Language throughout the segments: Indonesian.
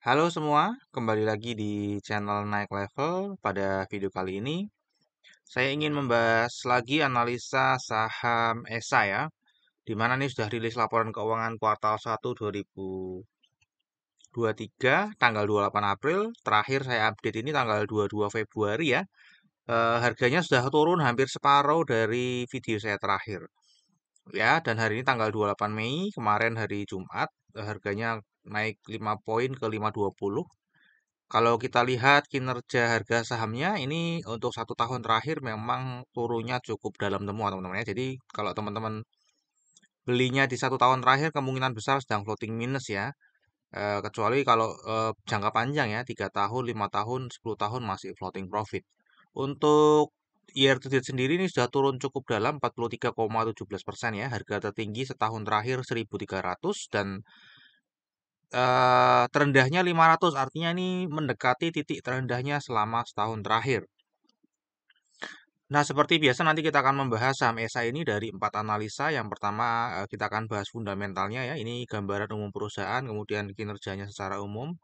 Halo semua, kembali lagi di channel Naik Level. Pada video kali ini, saya ingin membahas lagi analisa saham ESA ya, di mana nih sudah rilis laporan keuangan kuartal 1 2023, tanggal 28 April. Terakhir saya update ini tanggal 22 Februari ya. Harganya sudah turun hampir separuh dari video saya terakhir. Ya, dan hari ini tanggal 28 Mei, kemarin hari Jumat, harganya naik 5 poin ke 520. Kalau kita lihat kinerja harga sahamnya ini untuk 1 tahun terakhir memang turunnya cukup dalam semua teman-teman ya. Jadi kalau teman-teman belinya di 1 tahun terakhir kemungkinan besar sedang floating minus ya. Kecuali kalau jangka panjang ya 3 tahun, 5 tahun, 10 tahun masih floating profit. Untuk year to date sendiri ini sudah turun cukup dalam 43,17% ya. Harga tertinggi setahun terakhir 1.300 dan terendahnya 500, artinya ini mendekati titik terendahnya selama setahun terakhir. Nah, seperti biasa nanti kita akan membahas saham ESA ini dari 4 analisa. Yang pertama kita akan bahas fundamentalnya ya. Ini gambaran umum perusahaan, kemudian kinerjanya secara umum.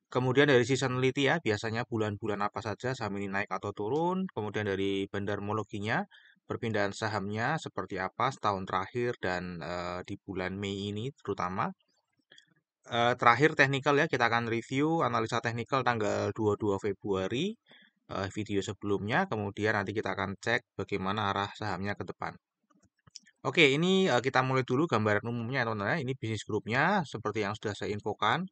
Kemudian dari seasonality ya, biasanya bulan-bulan apa saja saham ini naik atau turun. Kemudian dari bandarmologinya, perpindahan sahamnya seperti apa setahun terakhir dan di bulan Mei ini terutama. Terakhir teknikal ya, kita akan review analisa teknikal tanggal 22 Februari, video sebelumnya, kemudian nanti kita akan cek bagaimana arah sahamnya ke depan. Oke, ini kita mulai dulu gambaran umumnya teman-teman ya. Ini bisnis grupnya seperti yang sudah saya infokan.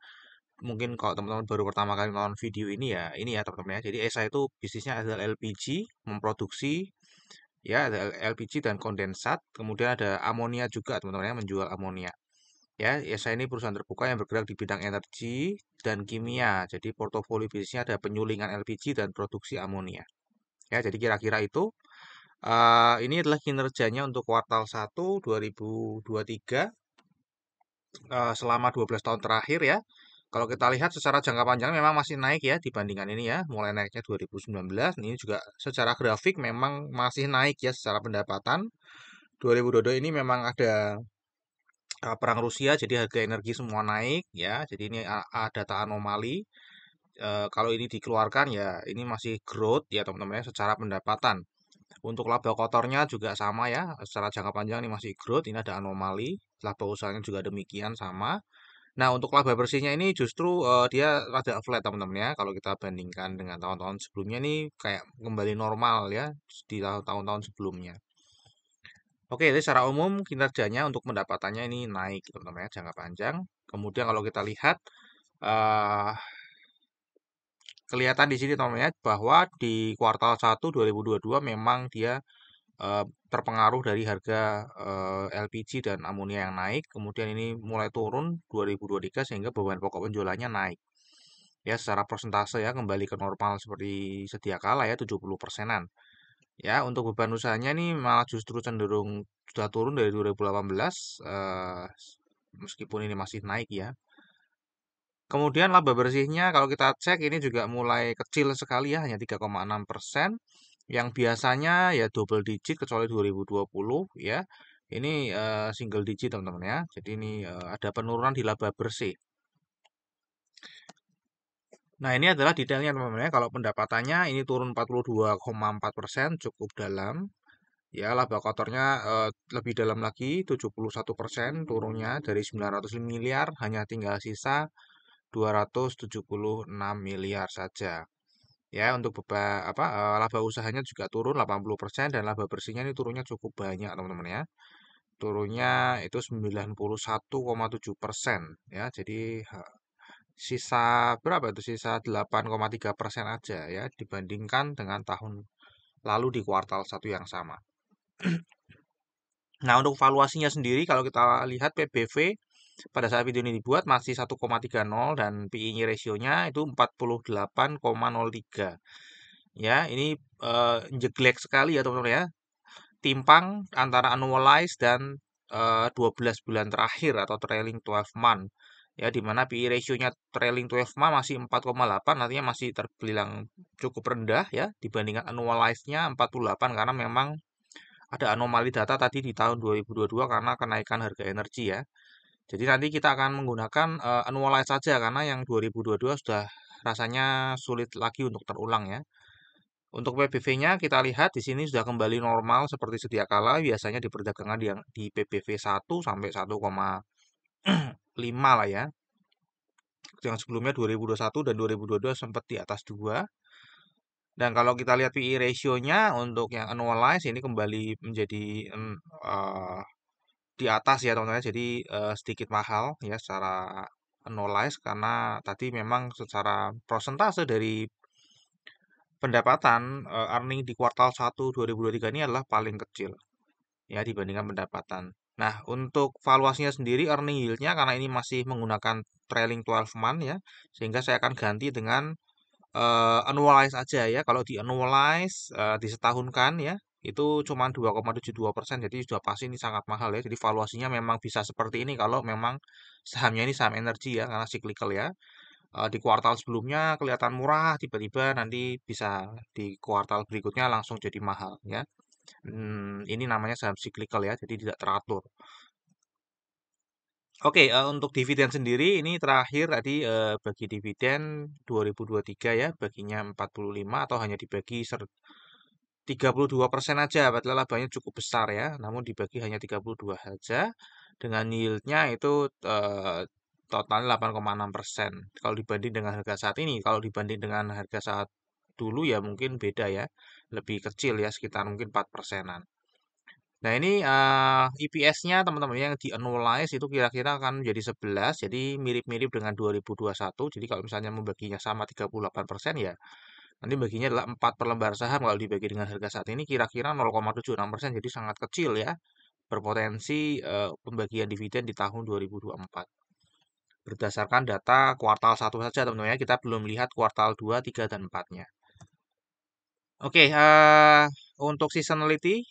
Mungkin kalau teman-teman baru pertama kali nonton video ini ya teman-teman ya. Jadi ESA itu bisnisnya adalah LPG, memproduksi ya ada LPG dan kondensat. Kemudian ada amonia juga teman-teman ya, menjual amonia. Ya, ESA ini perusahaan terbuka yang bergerak di bidang energi dan kimia. Jadi portofolio bisnisnya ada penyulingan LPG dan produksi amonia. Ya, jadi kira-kira itu. Ini adalah kinerjanya untuk kuartal 1 2023 selama 12 tahun terakhir ya. Kalau kita lihat secara jangka panjang memang masih naik ya dibandingkan ini ya. Mulai naiknya 2019, ini juga secara grafik memang masih naik ya secara pendapatan. 2022 ini memang ada perang Rusia, jadi harga energi semua naik ya. Jadi ini data anomali. Kalau ini dikeluarkan ya, ini masih growth ya teman-teman ya, secara pendapatan. Untuk laba kotornya juga sama ya, secara jangka panjang ini masih growth. Ini ada anomali. Laba usahanya juga demikian sama. Nah, untuk laba bersihnya ini justru dia rada flat teman-teman ya. Kalau kita bandingkan dengan tahun-tahun sebelumnya ini kayak kembali normal ya di tahun-tahun sebelumnya. Oke, jadi secara umum kinerjanya untuk pendapatannya ini naik teman-teman ya, jangka panjang. Kemudian kalau kita lihat eh kelihatan di sini teman-teman ya bahwa di kuartal 1 2022 memang dia terpengaruh dari harga LPG dan amonia yang naik. Kemudian ini mulai turun 2023 sehingga beban pokok penjualannya naik. Ya, secara persentase ya kembali ke normal seperti sedia kala ya 70%-an. Ya, untuk beban usahanya nih malah justru cenderung sudah turun dari 2018 meskipun ini masih naik ya. Kemudian laba bersihnya kalau kita cek ini juga mulai kecil sekali ya, hanya 3,6%. Yang biasanya ya double digit kecuali 2020 ya. Ini single digit teman-teman ya. Jadi ini ada penurunan di laba bersih. Nah, ini adalah detailnya teman-teman ya. Kalau pendapatannya ini turun 42,4%, cukup dalam. Ya, laba kotornya lebih dalam lagi 71% turunnya dari 900 miliar hanya tinggal sisa 276 miliar saja. Ya, untuk laba usahanya juga turun 80% dan laba bersihnya ini turunnya cukup banyak, teman-teman ya. Turunnya itu 91,7% ya. Jadi sisa berapa itu? Sisa 8,3% aja ya dibandingkan dengan tahun lalu di kuartal 1 yang sama. Nah, untuk valuasinya sendiri kalau kita lihat PBV pada saat video ini dibuat masih 1,30 dan PI-nya rasionya itu 48,03. Ya, ini jeglek sekali ya teman-teman ya. Timpang antara annualized dan 12 bulan terakhir atau trailing 12 month. Ya, di mana PI rasionya trailing 12 month masih 4,8, artinya masih terbilang cukup rendah ya dibandingkan annualized-nya 48 karena memang ada anomali data tadi di tahun 2022 karena kenaikan harga energi ya. Jadi nanti kita akan menggunakan annualize saja karena yang 2022 sudah rasanya sulit lagi untuk terulang ya. Untuk PBV-nya kita lihat di sini sudah kembali normal seperti sedia kala, biasanya di perdagangan yang di PBV 1 sampai 1,5 lah ya. Yang sebelumnya 2021 dan 2022 sempat di atas 2. Dan kalau kita lihat PE ratio-nya untuk yang annualize ini kembali menjadi eh, di atas ya teman-teman. Jadi sedikit mahal ya secara annualize karena tadi memang secara prosentase dari pendapatan earning di kuartal 1 2023 ini adalah paling kecil ya dibandingkan pendapatan. Nah, untuk valuasinya sendiri earning yield-nya karena ini masih menggunakan trailing 12 month ya, sehingga saya akan ganti dengan annualize aja ya. Kalau di annualize disetahunkan ya, itu cuma 2,72%. Jadi sudah pasti ini sangat mahal ya. Jadi valuasinya memang bisa seperti ini kalau memang sahamnya ini saham energi ya, karena cyclical ya. Di kuartal sebelumnya kelihatan murah, tiba-tiba nanti bisa di kuartal berikutnya langsung jadi mahal ya. Ini namanya saham cyclical ya, jadi tidak teratur. Oke, untuk dividen sendiri ini terakhir tadi bagi dividen 2023 ya, baginya 45 atau hanya dibagi 32% aja, padahal labanya cukup besar ya, namun dibagi hanya 32 saja, dengan yieldnya itu total 8,6%. Kalau dibanding dengan harga saat ini, kalau dibanding dengan harga saat dulu ya mungkin beda ya, lebih kecil ya, sekitar mungkin 4%-an. Nah, ini EPS-nya teman-teman yang di annualize itu kira-kira akan menjadi 11, jadi mirip-mirip dengan 2021. Jadi kalau misalnya membaginya sama 38% ya, nanti baginya adalah 4 per lembar saham. Kalau dibagi dengan harga saat ini kira-kira 0,76%, jadi sangat kecil ya, berpotensi pembagian dividen di tahun 2024. Berdasarkan data kuartal 1 saja teman-teman ya, kita belum lihat kuartal 2, 3, dan 4-nya. Oke, untuk seasonality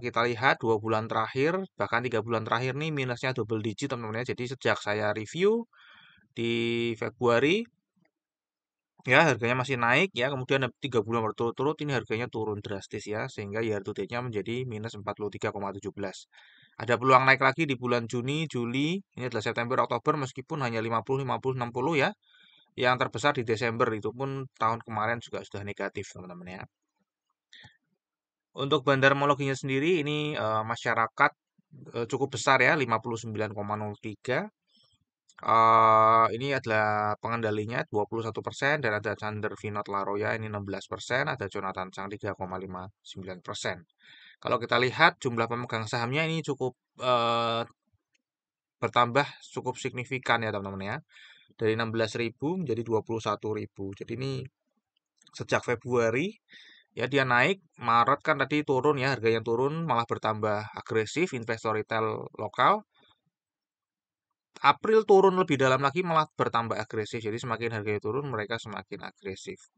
kita lihat 2 bulan terakhir, bahkan 3 bulan terakhir nih minusnya double digit teman-teman ya. Jadi sejak saya review di Februari, ya harganya masih naik ya. Kemudian 3 bulan berturut-turut ini harganya turun drastis ya, sehingga year to date-nya menjadi minus 43,17. Ada peluang naik lagi di bulan Juni, Juli, ini adalah September, Oktober meskipun hanya 50, 50, 60 ya. Yang terbesar di Desember itu pun tahun kemarin juga sudah negatif teman-teman ya. Untuk bandarmologinya sendiri ini masyarakat cukup besar ya 59,03. Ini adalah pengendalinya 21% dan ada Chandra Vinod Laroya ini 16%, ada Jonathan Chang 3,59%. Kalau kita lihat jumlah pemegang sahamnya ini cukup bertambah cukup signifikan ya teman-teman ya. Dari 16.000 menjadi 21.000. Jadi ini sejak Februari ya dia naik, Maret kan tadi turun ya, harganya turun malah bertambah agresif investor retail lokal. April turun lebih dalam lagi malah bertambah agresif. Jadi semakin harganya turun mereka semakin agresif.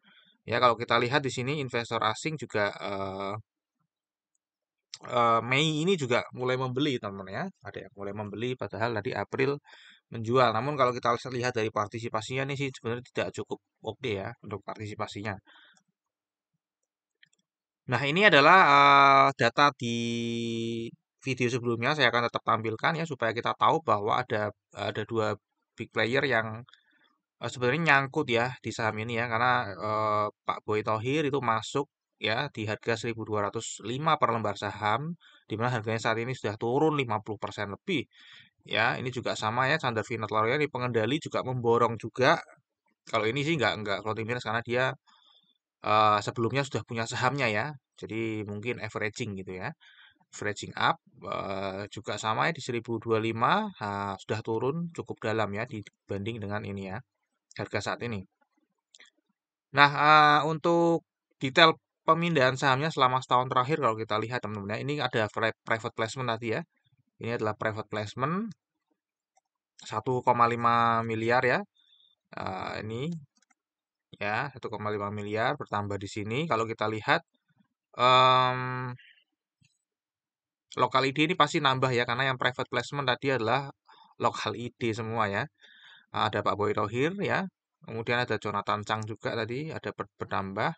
Ya kalau kita lihat di sini investor asing juga Mei ini juga mulai membeli teman-teman ya. Ada yang mulai membeli padahal tadi April menjual. Namun kalau kita lihat dari partisipasinya nih sih sebenarnya tidak cukup oke ya untuk partisipasinya. Nah, ini adalah data di video sebelumnya saya akan tetap tampilkan ya supaya kita tahu bahwa ada dua big player yang sebenarnya nyangkut ya di saham ini ya karena Pak Boy Thohir itu masuk ya di harga 1.205 per lembar saham di mana harganya saat ini sudah turun 50% lebih. Ya, ini juga sama ya Chandra Vinod Laroya ini pengendali juga memborong juga. Kalau ini sih nggak floating minus karena dia sebelumnya sudah punya sahamnya ya. Jadi mungkin averaging gitu ya. Averaging up juga sama ya di 1025 sudah turun cukup dalam ya dibanding dengan ini ya harga saat ini. Nah, untuk detail pemindahan sahamnya selama setahun terakhir kalau kita lihat teman-teman ya, ini ada private placement tadi ya. Ini adalah private placement 1,5 miliar ya. Ini ya 1,5 miliar bertambah di sini. Kalau kita lihat em, lokal ID ini pasti nambah ya karena yang private placement tadi adalah lokal ID semua ya. Ada Pak Boy Rohir ya. Kemudian ada Jonathan Chang juga tadi ada bertambah.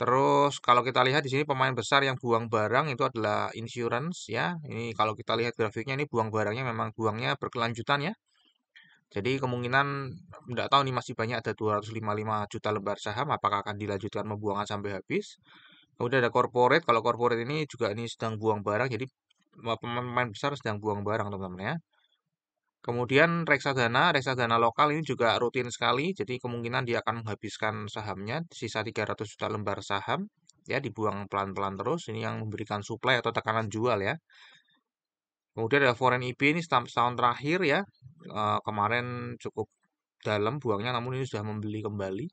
Terus kalau kita lihat di sini pemain besar yang buang barang itu adalah insurance ya. Ini kalau kita lihat grafiknya ini buang barangnya memang buangnya berkelanjutan ya. Jadi kemungkinan tidak tahu nih masih banyak ada 255 juta lembar saham apakah akan dilanjutkan membuangnya sampai habis. Kemudian ada corporate. Kalau corporate ini juga ini sedang buang barang. Jadi pemain besar sedang buang barang teman-teman ya. Kemudian reksadana lokal ini juga rutin sekali. Jadi kemungkinan dia akan menghabiskan sahamnya sisa 300 juta lembar saham ya dibuang pelan-pelan terus. Ini yang memberikan supply atau tekanan jual ya. Kemudian ada foreign IB ini setahun terakhir ya. Kemarin cukup dalam buangnya namun ini sudah membeli kembali.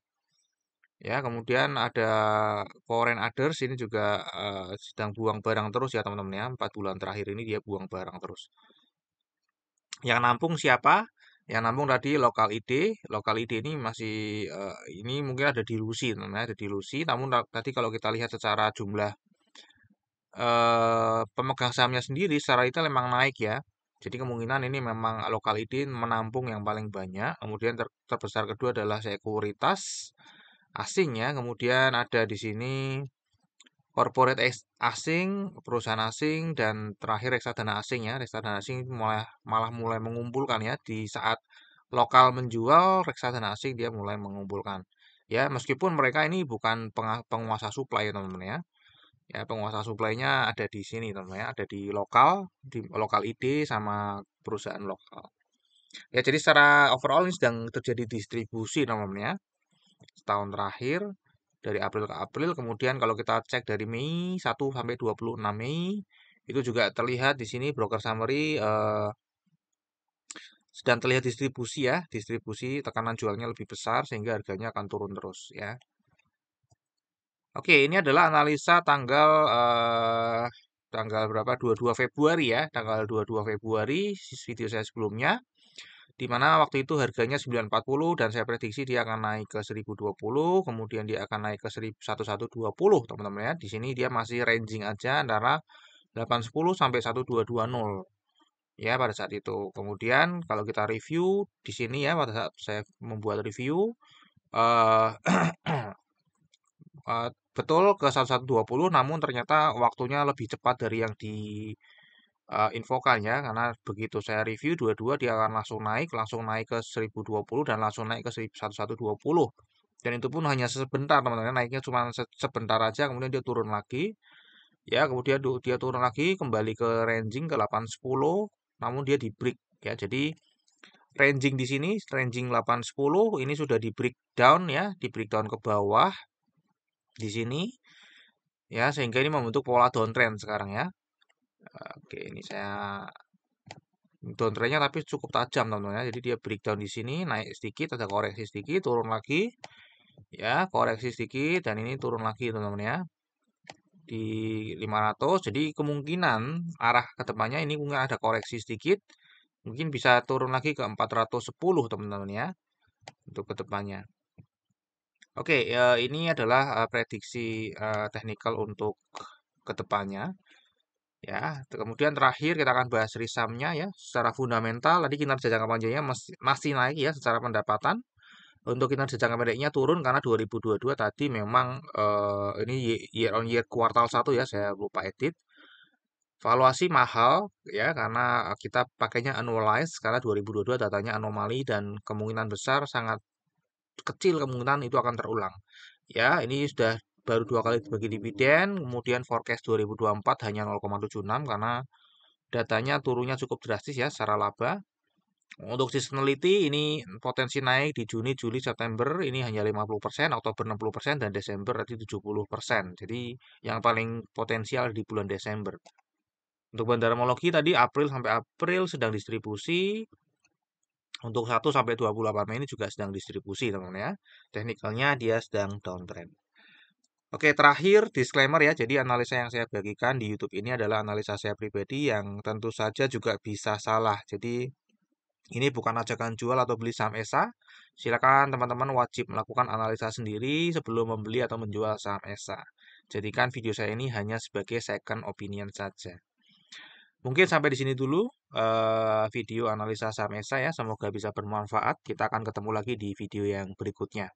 Ya, kemudian ada foreign others ini juga sedang buang barang terus ya teman-teman ya. 4 bulan terakhir ini dia buang barang terus. Yang nampung siapa? Yang nampung tadi lokal ID. Lokal ID ini masih ini mungkin ada dilusi teman-teman ya, ada dilusi. Namun tadi kalau kita lihat secara jumlah pemegang sahamnya sendiri secara retail memang naik ya. Jadi kemungkinan ini memang lokal ID menampung yang paling banyak. Kemudian terbesar kedua adalah sekuritas asing ya. Kemudian ada di sini corporate asing, perusahaan asing, dan terakhir reksadana asing ya. Reksadana asing malah mulai mengumpulkan ya. Di saat lokal menjual, reksadana asing dia mulai mengumpulkan. Ya, meskipun mereka ini bukan penguasa supply ya teman-teman ya. Ya, penguasa suplainya ada di sini teman-teman ya. Ada di lokal ID sama perusahaan lokal. Ya, jadi secara overall ini sedang terjadi distribusi teman-teman ya. Setahun terakhir dari April ke April. Kemudian kalau kita cek dari Mei 1 sampai 26 Mei itu juga terlihat di sini broker summary sedang terlihat distribusi ya, distribusi tekanan jualnya lebih besar sehingga harganya akan turun terus ya. Oke, ini adalah analisa tanggal berapa? 22 Februari ya, tanggal 22 Februari video saya sebelumnya. Di mana waktu itu harganya 940 dan saya prediksi dia akan naik ke 1020, kemudian dia akan naik ke 1120 teman-teman ya. Di sini dia masih ranging aja antara 810 sampai 1220 ya pada saat itu. Kemudian kalau kita review di sini ya pada saat saya membuat review eh betul ke 1120 namun ternyata waktunya lebih cepat dari yang di infokan ya karena begitu saya review dua-dua dia akan langsung naik ke 1020 dan langsung naik ke 1120 dan itu pun hanya sebentar teman-teman naiknya cuma sebentar aja kemudian dia turun lagi ya kemudian dia turun lagi kembali ke ranging ke 810 namun dia di break ya jadi ranging di sini ranging 810 ini sudah di breakdown ya di breakdown ke bawah di sini ya sehingga ini membentuk pola downtrend sekarang ya. Oke, ini saya downtrendnya tapi cukup tajam teman-teman ya. Jadi dia breakdown di sini naik sedikit, ada koreksi sedikit, turun lagi, ya koreksi sedikit dan ini turun lagi teman-teman ya di 500. Jadi kemungkinan arah ke depannya ini mungkin ada koreksi sedikit, mungkin bisa turun lagi ke 410 teman-teman ya untuk ke depannya. Oke, ini adalah prediksi teknikal untuk ke depannya. Ya, kemudian terakhir kita akan bahas risamnya ya. Secara fundamental tadi kinerja jangka panjangnya masih naik ya secara pendapatan. Untuk kinerja jangka pendeknya turun karena 2022 tadi memang ini year on year kuartal 1 ya, saya lupa edit. Valuasi mahal ya karena kita pakainya annualized karena 2022 datanya anomali dan kemungkinan besar sangat kecil kemungkinan itu akan terulang. Ya, ini sudah baru 2 kali bagi dividen, kemudian forecast 2024 hanya 0,76 karena datanya turunnya cukup drastis ya secara laba. Untuk seasonality ini potensi naik di Juni, Juli, September ini hanya 50%, Oktober 60% dan Desember tadi 70%. Jadi yang paling potensial di bulan Desember. Untuk bandarmologi tadi April sampai April sedang distribusi. Untuk 1 sampai 28 Mei ini juga sedang distribusi teman-teman ya. Teknikalnya dia sedang downtrend. Oke, terakhir disclaimer ya. Jadi analisa yang saya bagikan di YouTube ini adalah analisa saya pribadi yang tentu saja juga bisa salah. Jadi ini bukan ajakan jual atau beli saham ESA. Silakan teman-teman wajib melakukan analisa sendiri sebelum membeli atau menjual saham ESA. Jadikan video saya ini hanya sebagai second opinion saja. Mungkin sampai di sini dulu video analisa saham ESA ya. Semoga bisa bermanfaat. Kita akan ketemu lagi di video yang berikutnya.